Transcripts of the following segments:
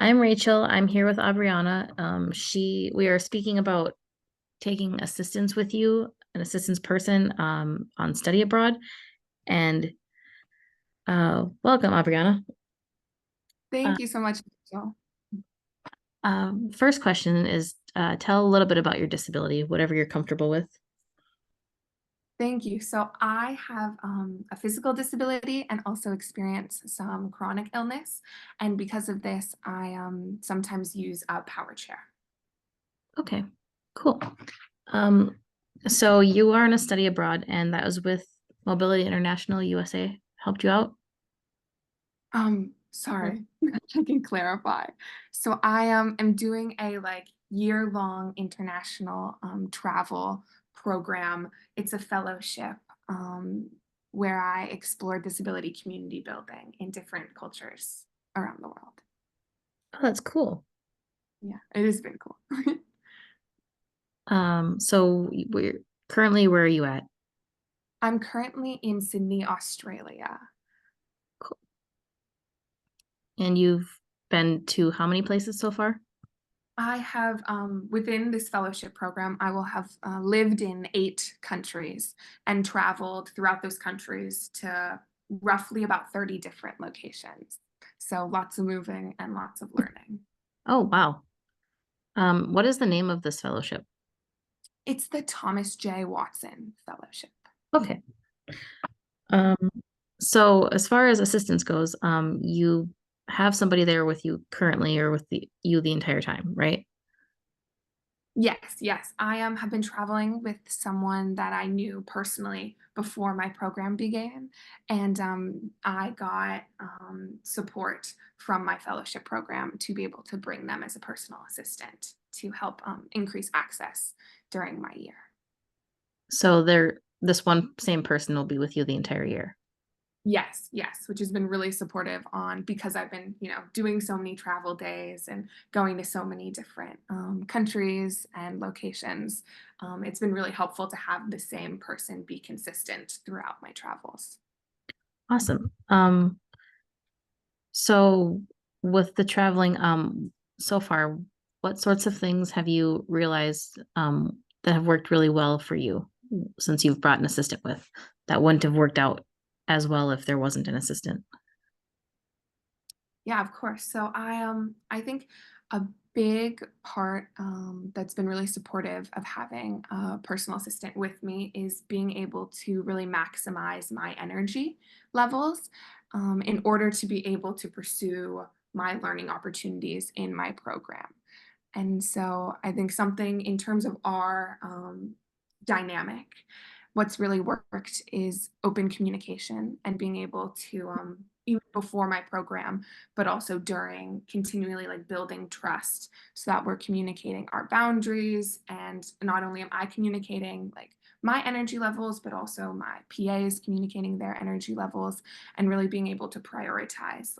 I'm Rachel. I'm here with Aubrianna. We are speaking about taking assistance with you, an assistance person, on study abroad. And welcome, Aubrianna. Uh, Thank you so much, Rachel. First question is, tell a little bit about your disability, whatever you're comfortable with. Thank you. So I have a physical disability and also experience some chronic illness. And because of this, I sometimes use a power chair. Okay, cool. Um, so you are in a study abroad, and that was with Mobility International USA helped you out? Sorry, I can clarify. So I am doing a year-long international travel program. It's a fellowship where I explore disability community building in different cultures around the world. Oh, that's cool. Yeah, it has been cool. So we're currently, where are you at? I'm currently in Sydney, Australia. Cool. And you've been to how many places so far? I have, within this fellowship program, I will have lived in 8 countries and traveled throughout those countries to roughly about 30 different locations. So lots of moving and lots of learning. Oh, wow. What is the name of this fellowship? It's the Thomas J. Watson Fellowship. Okay. Um, so as far as assistance goes, you have somebody there with you currently or with you the entire time, right? Yes, yes. I have been traveling with someone that I knew personally before my program began, and I got support from my fellowship program to be able to bring them as a personal assistant to help increase access during my year. So this one same person will be with you the entire year. Yes, yes, which has been really supportive on because I've been, doing so many travel days and going to so many different countries and locations. It's been really helpful to have the same person be consistent throughout my travels. Awesome. So with the traveling, so far, what sorts of things have you realized that have worked really well for you since you've brought an assistant with that wouldn't have worked out as well if there wasn't an assistant? Yeah, of course. So I think a big part that's been really supportive of having a personal assistant with me is being able to really maximize my energy levels in order to be able to pursue my learning opportunities in my program. And so I think something in terms of our dynamic, what's really worked is open communication and being able to, even before my program, but also during, continually building trust so that we're communicating our boundaries. And not only am I communicating my energy levels, but also my PA is communicating their energy levels and really being able to prioritize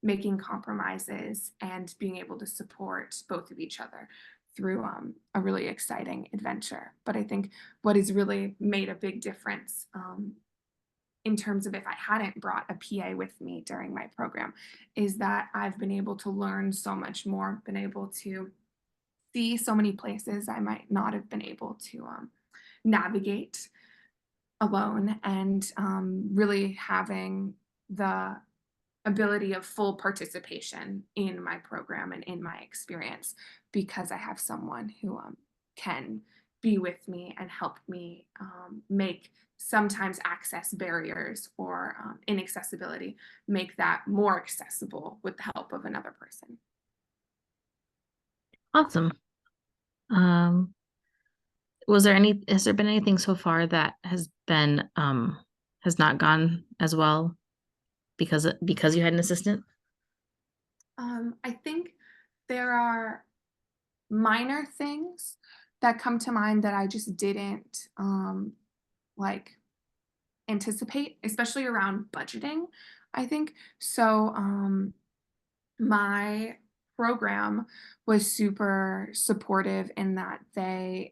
making compromises and being able to support both of each other through a really exciting adventure. But I think what has really made a big difference in terms of if I hadn't brought a PA with me during my program is that I've been able to learn so much more, been able to see so many places I might not have been able to navigate alone, and really having the ability of full participation in my program and in my experience because I have someone who can be with me and help me make sometimes access barriers or inaccessibility, make that more accessible with the help of another person. Awesome. Has there been anything so far that has not gone as well because you had an assistant? I think there are minor things that come to mind that I just didn't like anticipate, especially around budgeting, I think. So my program was super supportive in that I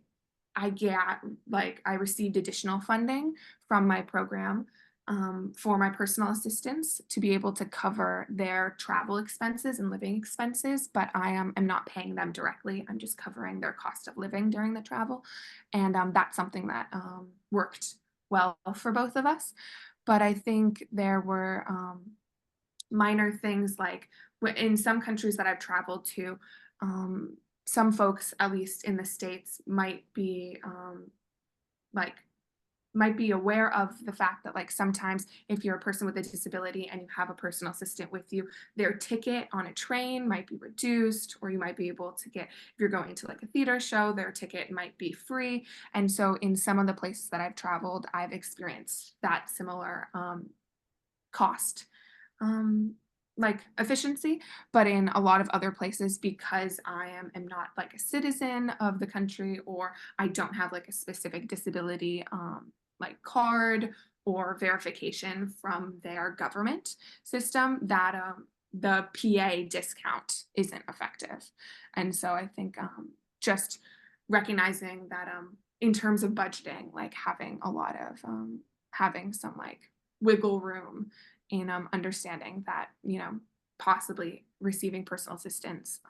received additional funding from my program for my personal assistants to be able to cover their travel expenses and living expenses, but am not paying them directly. I'm just covering their cost of living during the travel. And that's something that worked well for both of us. But I think there were minor things like in some countries that I've traveled to, some folks, at least in the States, like might be aware of the fact that like sometimes if you're a person with a disability and you have a personal assistant with you, their ticket on a train might be reduced, or you might be able to get, if you're going to like a theater show, their ticket might be free. And so in some of the places that I've traveled, I've experienced that similar cost like efficiency, but in a lot of other places, because am not like a citizen of the country, or I don't have like a specific disability like card or verification from their government system, that the PA discount isn't effective. And so I think just recognizing that in terms of budgeting, like having a lot of having some like wiggle room in understanding that, you know, possibly receiving personal assistance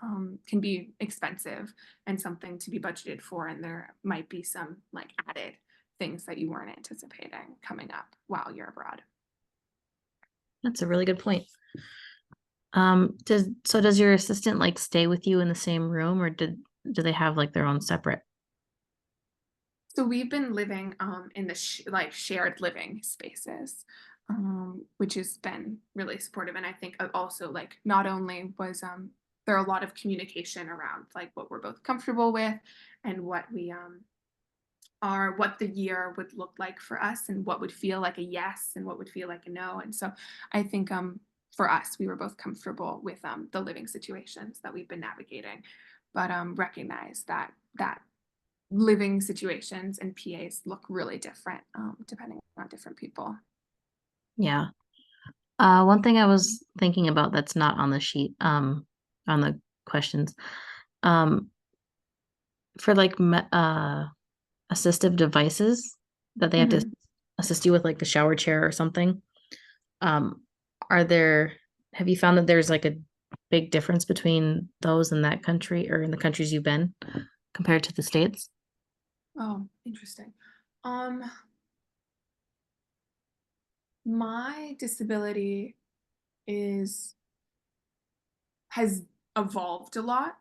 can be expensive and something to be budgeted for, and there might be some like added things that you weren't anticipating coming up while you're abroad. That's a really good point. Does your assistant like stay with you in the same room, or do they have like their own separate? So we've been living in the like shared living spaces, which has been really supportive. And I think also like not only was there a lot of communication around like what we're both comfortable with, and what we are, what the year would look like for us, and what would feel like a yes and what would feel like a no. And so I think for us, we were both comfortable with the living situations that we've been navigating, but recognize that living situations and PAs look really different depending on different people. Yeah. One thing I was thinking about that's not on the sheet, on the questions, um, for like assistive devices that they have to Mhm. assist you with, like the shower chair or something. Um, are there, have you found that there's like a big difference between those in that country or in the countries you've been compared to the States? Oh, interesting. Um, my disability is has evolved a lot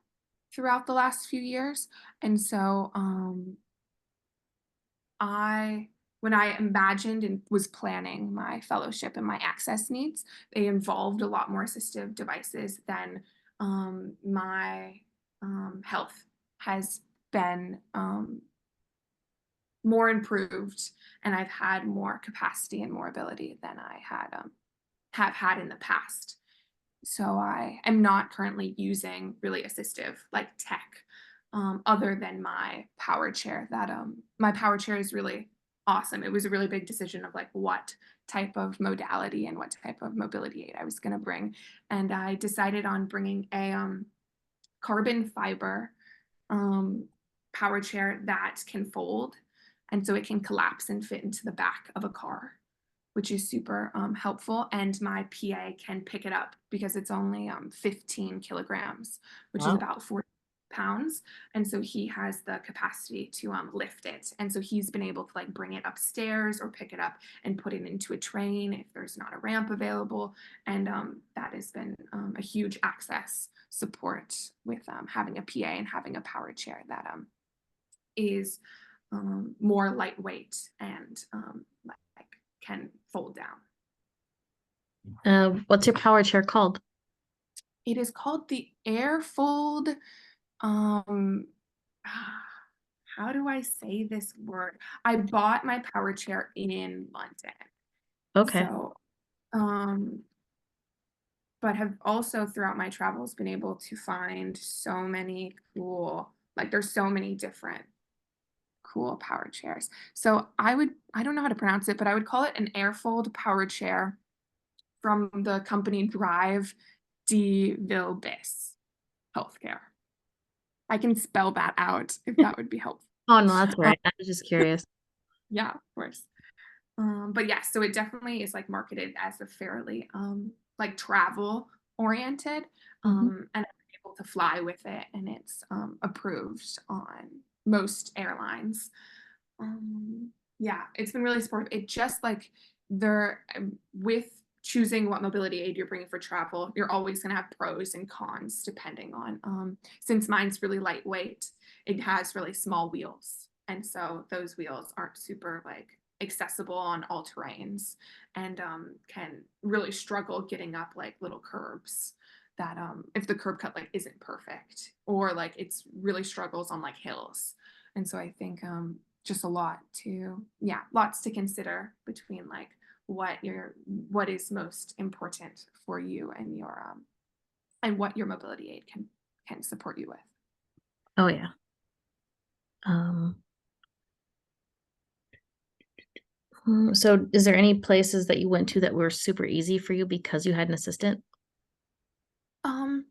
throughout the last few years, and so I when I imagined and was planning my fellowship and my access needs, they involved a lot more assistive devices than my health has been more improved, and I've had more capacity and more ability than I have had in the past. So I am not currently using really assistive like tech, other than my power chair. That my power chair is really awesome. It was a really big decision of like what type of modality and what type of mobility aid I was going to bring, and I decided on bringing a carbon fiber um, power chair that can fold, and so it can collapse and fit into the back of a car, which is super helpful. And my PA can pick it up because it's only 15 kilograms, which is Wow. about 40 pounds. And so he has the capacity to lift it. And so he's been able to like bring it upstairs or pick it up and put it into a train if there's not a ramp available. And that has been a huge access support with having a PA and having a power chair that is more lightweight and like can fold down. What's your power chair called? It is called the Airfold. Um, how do I say this word? I bought my power chair in London, Okay. so um, but have also throughout my travels been able to find so many cool, like there's so many different cool power chairs. So I don't know how to pronounce it, but I would call it an Airfold power chair from the company Drive de Vilbis Healthcare. I can spell that out if that would be helpful. Oh no, that's all Um, right. I was just curious. yeah, of course. But yeah, so it definitely is like marketed as a fairly like travel oriented, Mhm. and I'm able to fly with it, and it's approved on most airlines. Yeah, it's been really supportive. It just like there with choosing what mobility aid you're bringing for travel, you're always going to have pros and cons depending on. Since mine's really lightweight, it has really small wheels, and so those wheels aren't super like accessible on all terrains, and can really struggle getting up like little curbs that if the curb cut like isn't perfect, or like it's really struggles on like hills. And so I think just a lot to, yeah, lots to consider between like what is most important for you and your and what your mobility aid can support you with. Oh, yeah. Um, so is there any places that you went to that were super easy for you because you had an assistant? Um,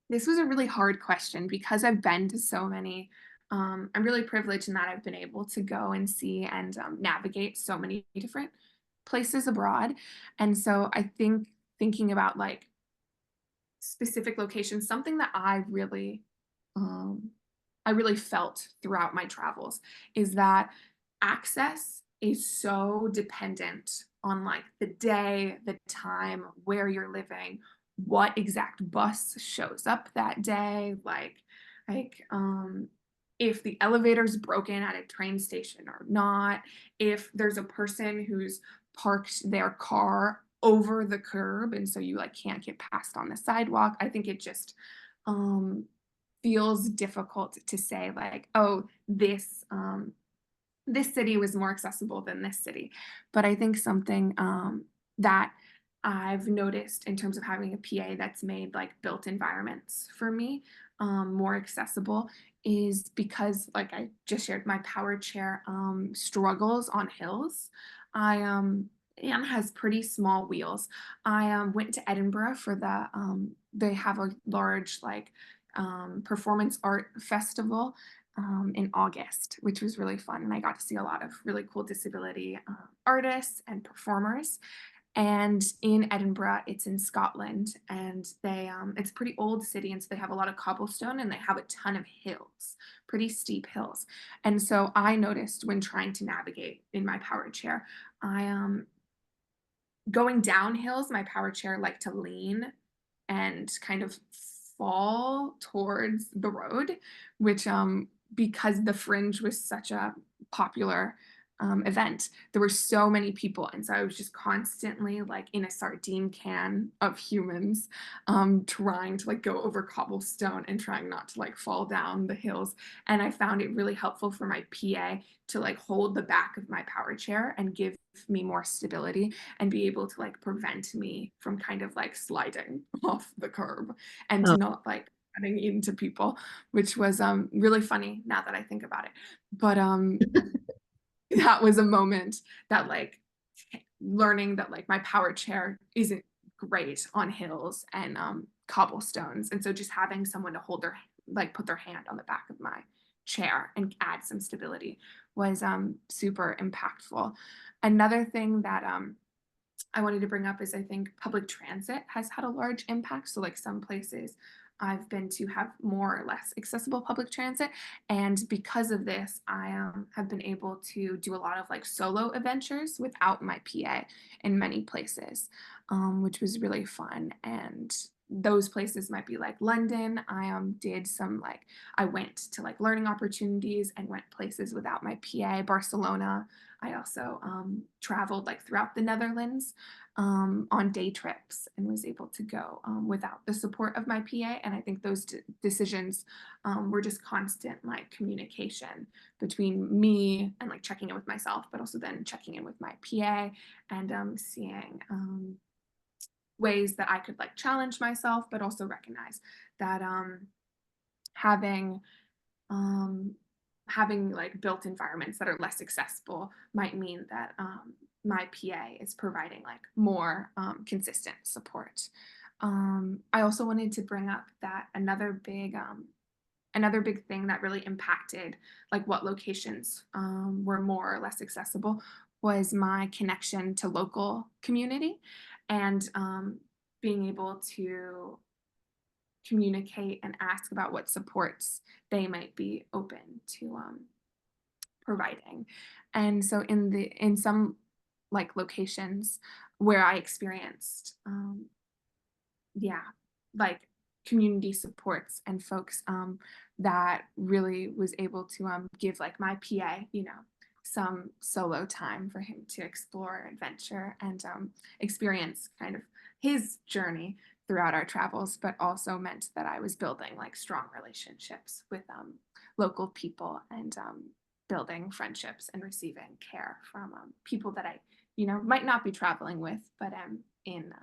this was a really hard question because I've been to so many. I'm really privileged in that I've been able to go and see and navigate so many different places abroad. And so I think thinking about like specific locations, something that um, I really felt throughout my travels is that access is so dependent on like the day, the time, where you're living, what exact bus shows up that day, like if the elevator's broken at a train station or not, if there's a person who's parked their car over the curb and so you like can't get past on the sidewalk. I think it just um feels difficult to say like, oh, this city was more accessible than this city. But I think something that I've noticed in terms of having a PA that's made like built environments for me more accessible is because, like I just shared, my power chair struggles on hills. I and has pretty small wheels. I went to Edinburgh for they have a large like performance art festival in August, which was really fun. And I got to see a lot of really cool disability artists and performers. And in Edinburgh, it's in Scotland, and it's a pretty old city, and so they have a lot of cobblestone, and they have a ton of hills, pretty steep hills. And so I noticed when trying to navigate in my power chair, I going down hills, my power chair liked to lean and kind of fall towards the road, which because the Fringe was such a popular event, there were so many people, and so I was just constantly like in a sardine can of humans, trying to like go over cobblestone and trying not to like fall down the hills. And I found it really helpful for my PA to like hold the back of my power chair and give me more stability and be able to like prevent me from kind of like sliding off the curb and Oh, to not like running into people, which was really funny now that I think about it. But that was a moment that like learning that like my power chair isn't great on hills and cobblestones, and so just having someone to hold their like put their hand on the back of my chair and add some stability was super impactful. Another thing that I wanted to bring up is I think public transit has had a large impact. So, like some places I've been to have more or less accessible public transit. And because of this, I have been able to do a lot of like solo adventures without my PA in many places, which was really fun. And those places might be like London. I did some like, I went to like learning opportunities and went places without my PA. Barcelona. I also traveled like throughout the Netherlands on day trips and was able to go without the support of my PA. And I think those decisions were just constant like communication between me and like checking in with myself, but also then checking in with my PA and seeing ways that I could like challenge myself, but also recognize that having um, having like built environments that are less accessible might mean that my PA is providing like more consistent support. I also wanted to bring up that another big thing that really impacted like what locations were more or less accessible was my connection to local community and being able to communicate and ask about what supports they might be open to providing. And so in some like locations where I experienced yeah, like community supports and folks that really was able to give like my PA, some solo time for him to explore adventure and experience kind of his journey throughout our travels, but also meant that I was building like strong relationships with local people and building friendships and receiving care from people that I, might not be traveling with, but in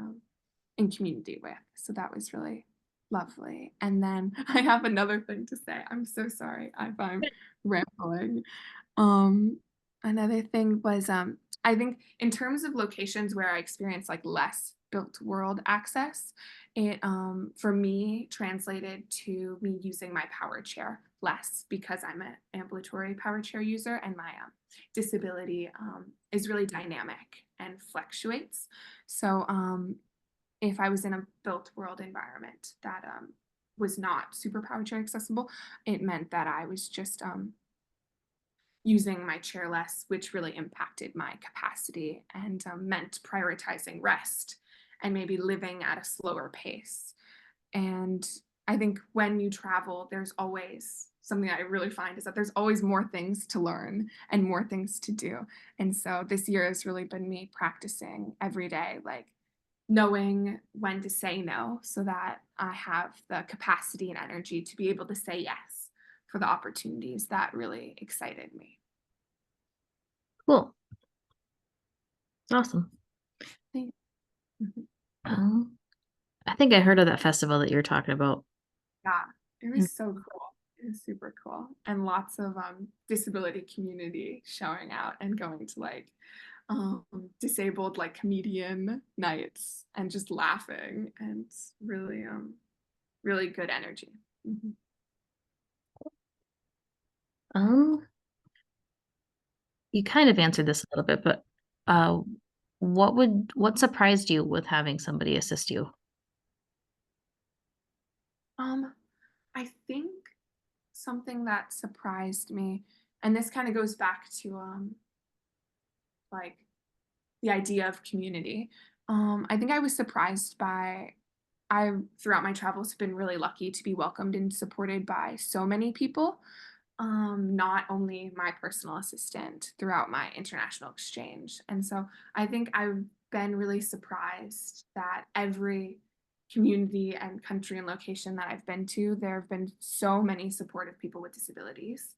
community with. So that was really lovely. And then I have another thing to say. I'm so sorry if I'm rambling. Um, Another thing was I think in terms of locations where I experienced like less built world access, it for me translated to me using my power chair less because I'm an ambulatory power chair user and my disability is really dynamic and fluctuates. So if I was in a built world environment that was not super power chair accessible, it meant that I was just using my chair less, which really impacted my capacity and meant prioritizing rest and maybe living at a slower pace. And I think when you travel, there's always something I really find is that there's always more things to learn and more things to do. And so this year has really been me practicing every day, like knowing when to say no so that I have the capacity and energy to be able to say yes for the opportunities that really excited me. Cool. Awesome. Thank- Mhm. Um, I think I heard of that festival that you're talking about. Yeah, it Mm. was so cool. It was super cool. And lots of disability community showing out and going to like disabled like comedian nights and just laughing and really really good energy. Mhm. Um, you kind of answered this a little bit, but uh, what surprised you with having somebody assist you? Um, I think something that surprised me, and this kind of goes back to like the idea of community. I think I was surprised by I throughout my travels have been really lucky to be welcomed and supported by so many people. Not only my personal assistant throughout my international exchange. And so I think I've been really surprised that every community and country and location that I've been to, there have been so many supportive people with disabilities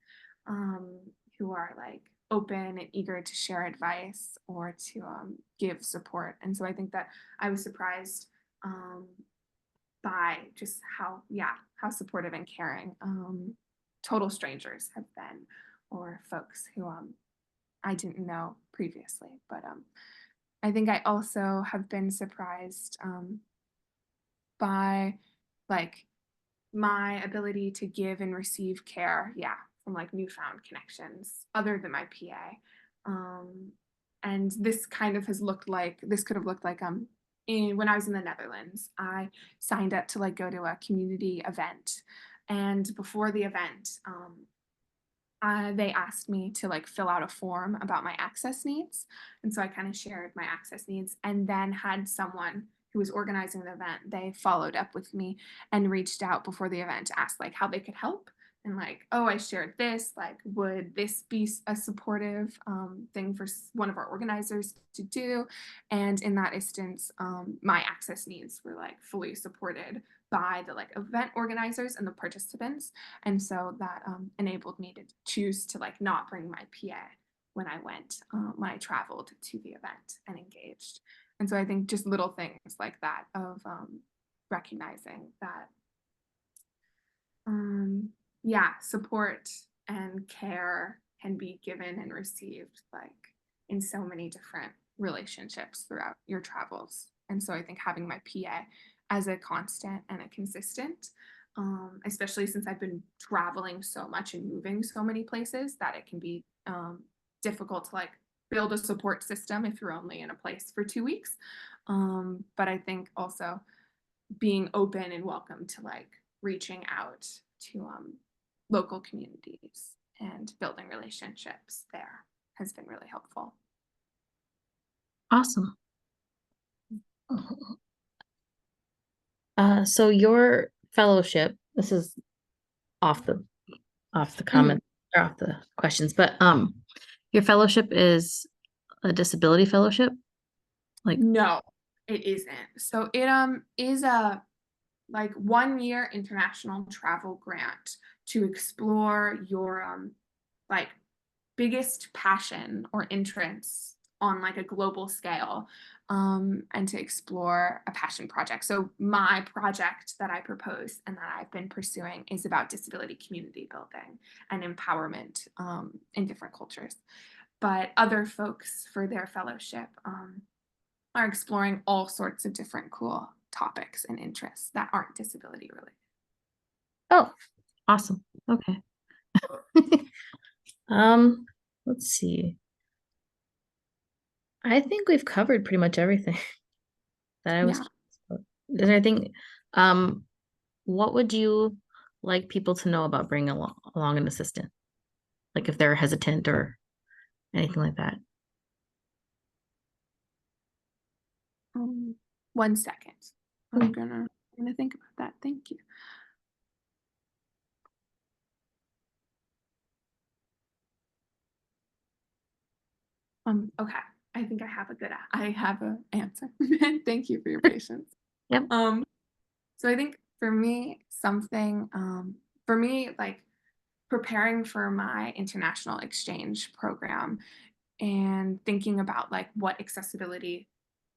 um, who are like open and eager to share advice or to give support. And so I think that I was surprised um, by just how supportive and caring total strangers have been, or folks who I didn't know previously. But I think I also have been surprised by like my ability to give and receive care, yeah, from like newfound connections other than my PA. And this kind of has looked like this could have looked like when I was in the Netherlands, I signed up to like go to a community event. And before the event, they asked me to like fill out a form about my access needs. And so I kind of shared my access needs and then had someone who was organizing the event, they followed up with me and reached out before the event to ask like how they could help. And like, oh, I shared this, like, would this be a supportive thing for one of our organizers to do? And in that instance, my access needs were like fully supported by the like event organizers and the participants. And so that enabled me to choose to like not bring my PA when I traveled to the event and engaged. And so I think just little things like that of recognizing that yeah, support and care can be given and received like in so many different relationships throughout your travels. And so I think having my PA as a constant and a consistent, especially since I've been traveling so much and moving so many places, that it can be difficult to like build a support system if you're only in a place for 2 weeks. But I think also being open and welcome to like reaching out to local communities and building relationships there has been really helpful. Awesome. So your fellowship, this is off the Mhm. comment or off the questions, but your fellowship is a disability fellowship? Like, No, it isn't. So it is a like 1 year international travel grant to explore your like biggest passion or interests on like a global scale, and to explore a passion project. So my project that I propose and that I've been pursuing is about disability community building and empowerment, in different cultures. But other folks for their fellowship, are exploring all sorts of different cool topics and interests that aren't disability related. oh, awesome. Okay. Um, let's see. I think we've covered pretty much everything that I was Yeah. curious about. Is there anything, um, what would you like people to know about bringing along an assistant? Like if they're hesitant or anything like that. 1 second. Okay. I'm gonna think about that. Thank you. Okay. I think I have a answer. Thank you for your patience. Yep. Um, so I think for me, like preparing for my international exchange program and thinking about like what accessibility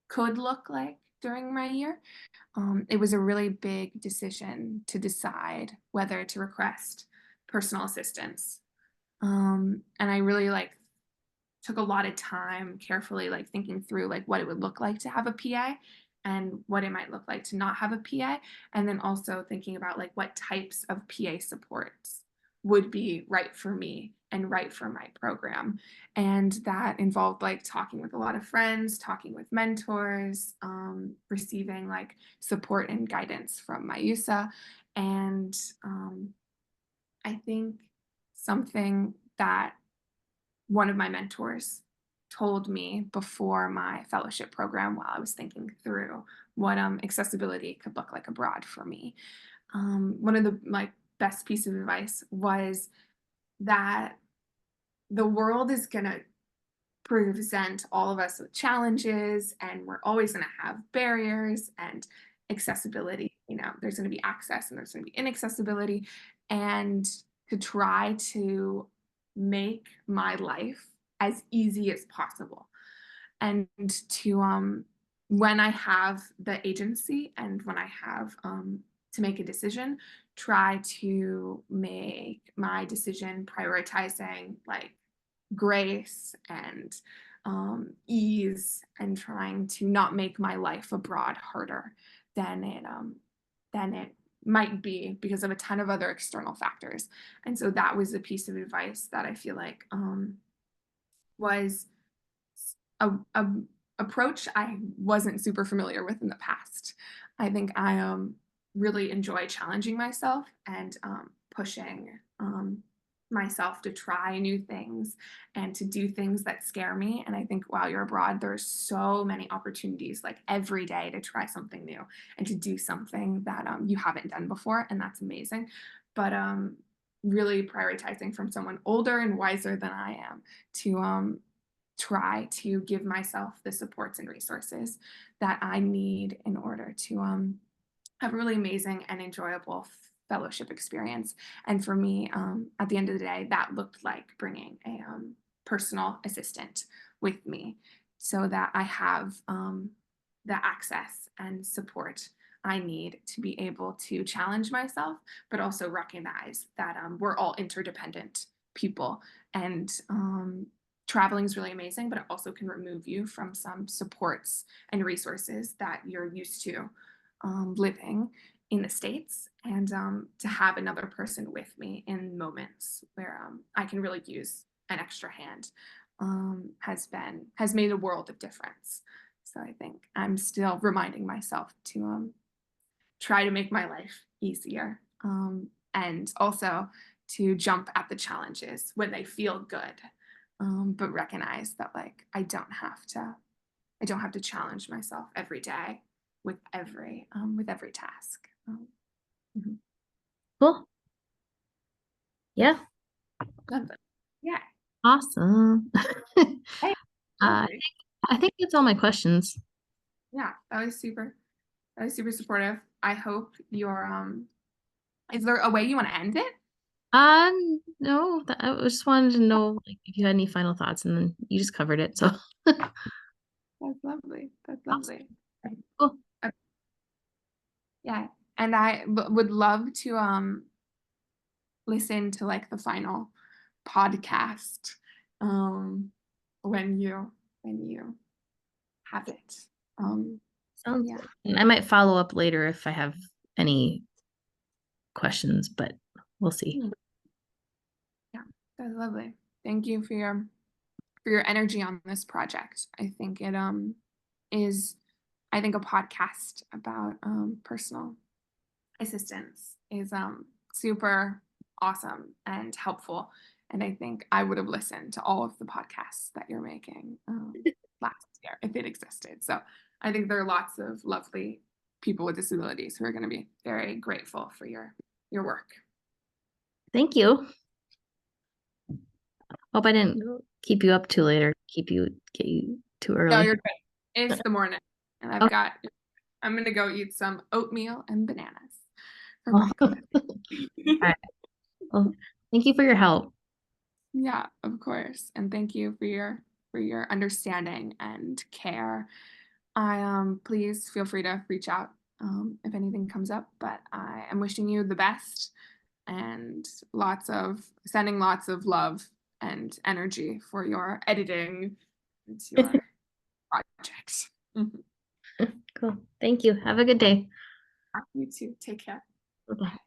could look like during my year, it was a really big decision to decide whether to request personal assistance. And I really like took a lot of time carefully like thinking through like what it would look like to have a PA and what it might look like to not have a PA, and then also thinking about like what types of PA supports would be right for me and right for my program. And that involved like talking with a lot of friends, talking with mentors, receiving like support and guidance from MIUSA. And I think something that one of my mentors told me before my fellowship program while I was thinking through what accessibility could look like abroad for me. One of the like best piece of advice was that the world is gonna present all of us with challenges, and we're always going to have barriers and accessibility. There's going to be access and there's going to be inaccessibility, and to try to make my life as easy as possible, and to when I have the agency and when I have to make a decision, try to make my decision prioritizing like grace and ease, and trying to not make my life abroad harder than it might be because of a ton of other external factors. And so that was a piece of advice that I feel like was a approach I wasn't super familiar with in the past. I think I really enjoy challenging myself and pushing myself to try new things and to do things that scare me. And I think while you're abroad, there's so many opportunities like every day to try something new and to do something that you haven't done before. And that's amazing. But really prioritizing from someone older and wiser than I am to try to give myself the supports and resources that I need in order to have a really amazing and enjoyable fellowship experience. And for me, at the end of the day, that looked like bringing a personal assistant with me so that I have the access and support I need to be able to challenge myself, but also recognize that we're all interdependent people. And traveling is really amazing, but it also can remove you from some supports and resources that you're used to living in the States, and to have another person with me in moments where I can really use an extra hand has made a world of difference. So I think I'm still reminding myself to try to make my life easier, and also to jump at the challenges when they feel good, but recognize that like I don't have to challenge myself every day with every task. Mhm. Cool. Yeah. Love it. Yeah. Awesome. Hey, Uh, absolutely. I think that's all my questions. Yeah, that was super supportive. I hope your is there a way you want to end it? Uh, no, I just wanted to know like if you had any final thoughts, and then you just covered it. So That's lovely. That's awesome. lovely. Cool. Uh, yeah, and would love to listen to like the final podcast um when you have it. Um Sounds yeah. good. And I might follow up later if I have any questions, but we'll see. Hmm. Yeah, that's lovely. Thank you for your energy on this project. I think it is I think a podcast about personal assistance is super awesome and helpful. And I think I would have listened to all of the podcasts that you're making last year if it existed. So I think there are lots of lovely people with disabilities who are going to be very grateful for your work. Thank you. Hope I didn't keep you up too late or get you too No, early. you're good. It's the morning, and Okay. I'm gonna go eat some oatmeal and bananas for Well, all breakfast. right. Well, thank you for your help. Yeah, of course. And thank you for your understanding and care. I please feel free to reach out if anything comes up, but I am wishing you the best and sending lots of love and energy for your editing and your project. Mhm. Cool. Thank you. Have a good day. You too. Take care. Bye-bye. Bye.